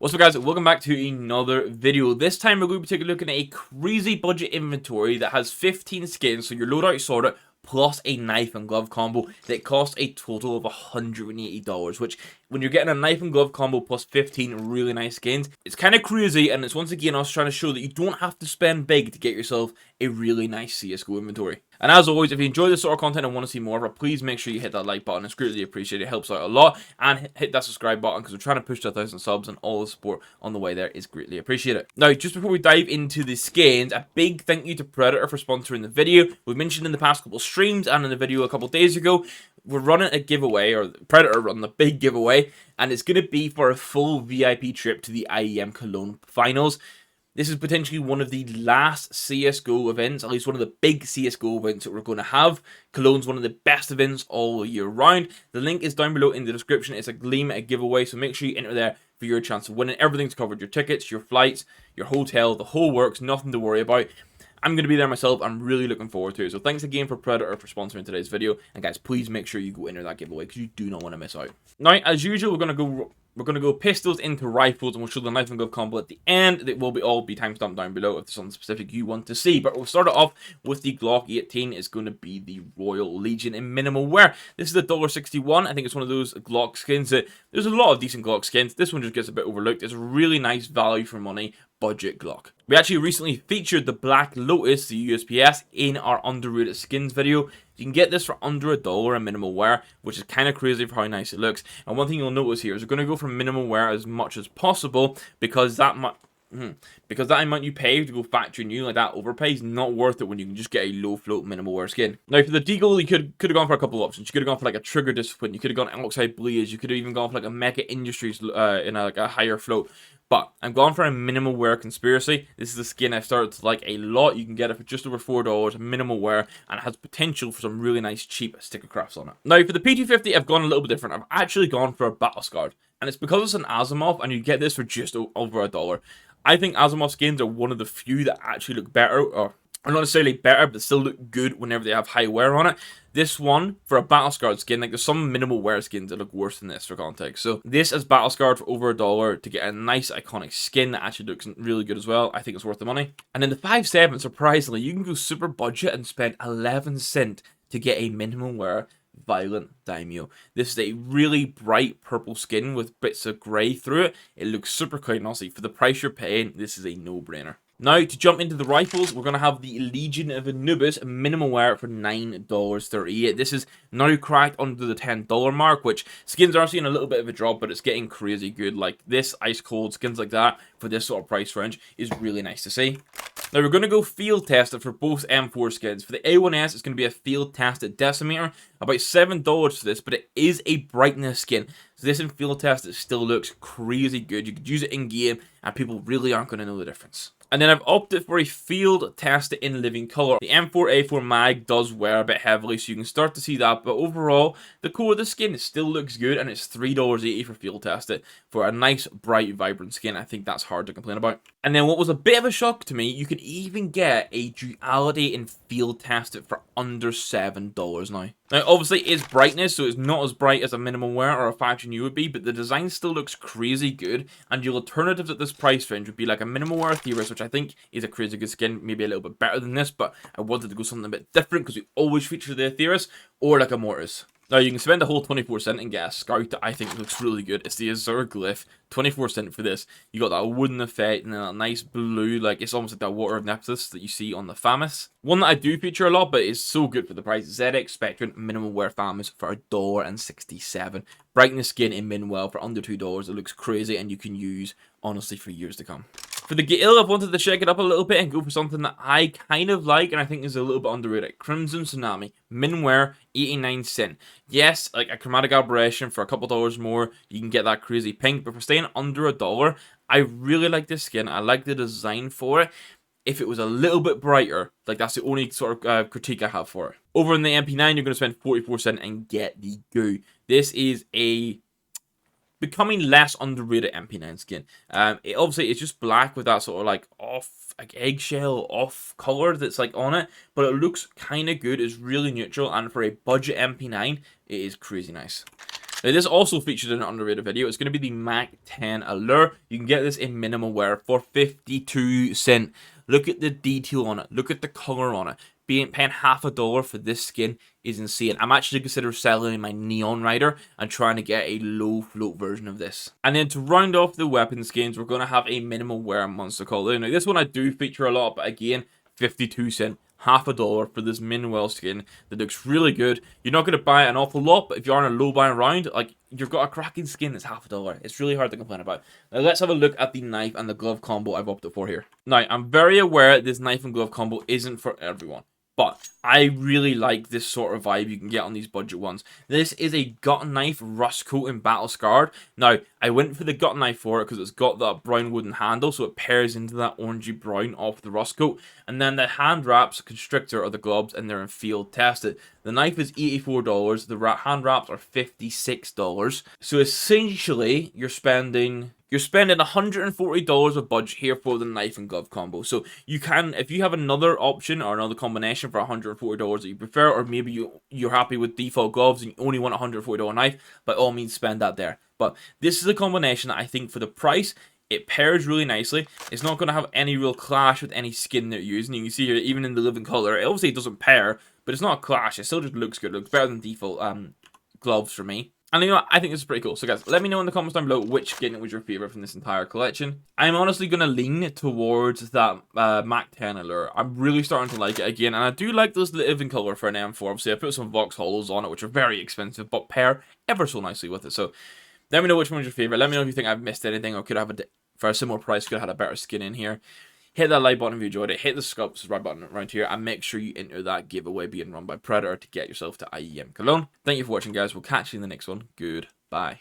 What's up, guys? Welcome back to another video. This time we're going to be taking a look at a crazy budget inventory that has 15 skins, so your loadout sorted, plus a knife and glove combo that costs a total of $180, which when you're getting a knife and glove combo plus 15 really nice skins, it's kind of crazy, and it's once again us trying to show that you don't have to spend big to get yourself a really nice CSGO inventory. And as always, if you enjoy this sort of content and want to see more of it, please make sure you hit that like button. It's greatly appreciated. It helps out a lot. And hit that subscribe button because we're trying to push to 1,000 subs, and all the support on the way there is greatly appreciated. Now, just before we dive into the skins, a big thank you to Predator for sponsoring the video. We've mentioned in the past couple of streams and in the video a couple of days ago, we're running a giveaway, or Predator running a big giveaway, and it's going to be for a full VIP trip to the IEM Cologne finals. This is potentially one of the last CSGO events, at least one of the big CSGO events that we're going to have. Cologne's one of the best events all year round. The link is down below in the description. It's a gleam, a giveaway, so make sure you enter there for your chance of winning. Everything's covered, your tickets, your flights, your hotel, the whole works, nothing to worry about. I'm going to be there myself. I'm really looking forward to it. So thanks again for Predator for sponsoring today's video. And guys, please make sure you go enter that giveaway because you do not want to miss out. Now, as usual, we're going to go pistols into rifles, and we'll show the knife and glove combo at the end. It will all be timestamped down below if there's something specific you want to see. But we'll start it off with the Glock 18. It's going to be the Royal Legion in minimal wear. This is the $1.61. I think it's one of those Glock skins that there's a lot of decent Glock skins. This one just gets a bit overlooked. It's a really nice value for money budget Glock. We actually recently featured the Black Lotus, the USPS, in our underrated skins video. You can get this for under $1 in minimal wear, which is kind of crazy for how nice it looks. And one thing you'll notice here is we're going to go for minimal wear as much as possible because that amount you pay to go factory new, like that overpay, is not worth it when you can just get a low float minimal wear skin. Now for the deagle, you could have gone for a couple of options. You could have gone for like a Trigger Discipline, you could have gone Oxide Blaze, you could have even gone for like a Mecha Industries in a higher float. But I'm going for a minimal wear Conspiracy. This is the skin I've started to like a lot. You can get it for just over $4, minimal wear, and it has potential for some really nice cheap sticker crafts on it. Now for the P250, I've gone a little bit different. I've actually gone for a Battle Scarred, and it's because it's an Asimov, and you get this for just over $1. I think Asimov skins are one of the few that actually look better, or not necessarily better, but still look good whenever they have high wear on it. This one, for a Battle Scarred skin, like there's some minimal wear skins that look worse than this for context. So this is Battle Scarred for over $1 to get a nice iconic skin that actually looks really good as well. I think it's worth the money. And then the 5.7, surprisingly, you can go super budget and spend 11 cents to get a minimal wear Violent Daimyo. This is a really bright purple skin with bits of grey through it. It looks super quite honestly. For the price you're paying, this is a no-brainer. Now, to jump into the rifles, we're going to have the Legion of Anubis minimal wear for $9.38. This is now cracked under the $10 mark, which skins are seeing a little bit of a drop, but it's getting crazy good. Like this ice cold skins like that for this sort of price range is really nice to see. Now, we're going to go field tested for both M4 skins. For the A1S, it's going to be a field tested decimeter. About $7 for this, but it is a brightness skin. So this in field test, it still looks crazy good. You could use it in game, and people really aren't going to know the difference. And then I've opted for a field tested in living color. The M4A4 mag does wear a bit heavily, so you can start to see that. But overall, the core of the skin still looks good, and it's $3.80 for field tested for a nice, bright, vibrant skin. I think that's hard to complain about. And then what was a bit of a shock to me, you can even get a duality in field tested for under $7 now. Now, obviously, it's brightness, so it's not as bright as a minimal wear or a factory new would be, but the design still looks crazy good, and your alternatives at this price range would be like a minimal wear Theorist, which I think is a crazy good skin, maybe a little bit better than this, but I wanted to go something a bit different because we always feature the Theorist, or like a Mortis. Now, you can spend a whole 24 cents and get a Scout that I think looks really good. It's the Azure Glyph, 24 cents for this. You got that wooden effect and then that nice blue, like it's almost like that Water of Nephthys that you see on the FAMAS. One that I do feature a lot, but is so good for the price. ZX Spectrum minimal wear FAMAS for $1.67. Brightness skin in Minwell for under $2. It looks crazy and you can use, honestly, for years to come. For the Gale, I've wanted to shake it up a little bit and go for something that I kind of like and I think is a little bit underrated. Crimson Tsunami, minwear, 89 cents. Yes, like a chromatic aberration for a couple dollars more, you can get that crazy pink, but for staying under $1, I really like this skin. I like the design for it. If it was a little bit brighter, like that's the only sort of critique I have for it. Over in the MP9, you're going to spend 44 cents and get the goo. This is a becoming less underrated MP9 skin. It obviously it's just black with that sort of like off, like eggshell off color that's like on it, but it looks kind of good. It's really neutral, and for a budget MP9, it is crazy nice. Now, this also featured in an underrated video. It's going to be the Mac 10 Allure. You can get this in minimal wear for 52 cents. Look at the detail on it. Look at the color on it. Paying $50 for this skin is insane. I'm actually considering selling my Neon Rider and trying to get a low float version of this. And then to round off the weapon skins, we're going to have a minimal wear monster called. Now, this one I do feature a lot, but again, 52 cents. $50 for this Minwell skin that looks really good. You're not going to buy an awful lot, but if you're on a low buying round, like, you've got a cracking skin that's $50. It's really hard to complain about. Now let's have a look at the knife and the glove combo I've opted for here. Now, I'm very aware this knife and glove combo isn't for everyone, but I really like this sort of vibe you can get on these budget ones. This is a gut knife rust coat in Battle Scarred. Now, I went for the gut knife for it because it's got that brown wooden handle, so it pairs into that orangey brown off the rust coat. And then the hand wraps, constrictor, are the gloves, and they're in field tested. The knife is $84, the hand wraps are $56. So essentially, you're spending $140 of budget here for the knife and glove combo. So you can, if you have another option or another combination for $140 that you prefer, or maybe you're happy with default gloves and you only want a $140 knife, by all means spend that there. But this is a combination that I think for the price, it pairs really nicely. It's not going to have any real clash with any skin they're using. You can see here, even in the living color, it obviously doesn't pair, but it's not a clash. It still just looks good. It looks better than default gloves for me. And you know what? I think this is pretty cool. So guys, let me know in the comments down below which skin was your favorite from this entire collection. I'm honestly going to lean towards that Mac 10 Allure. I'm really starting to like it again. And I do like this living color for an M4. Obviously, I put some Vox Hollows on it, which are very expensive, but pair ever so nicely with it. So let me know which one's your favorite. Let me know if you think I've missed anything or could have for a similar price, could have had a better skin in here. Hit that like button if you enjoyed it. Hit the subscribe button around here. And make sure you enter that giveaway being run by Predator to get yourself to IEM Cologne. Thank you for watching, guys. We'll catch you in the next one. Goodbye.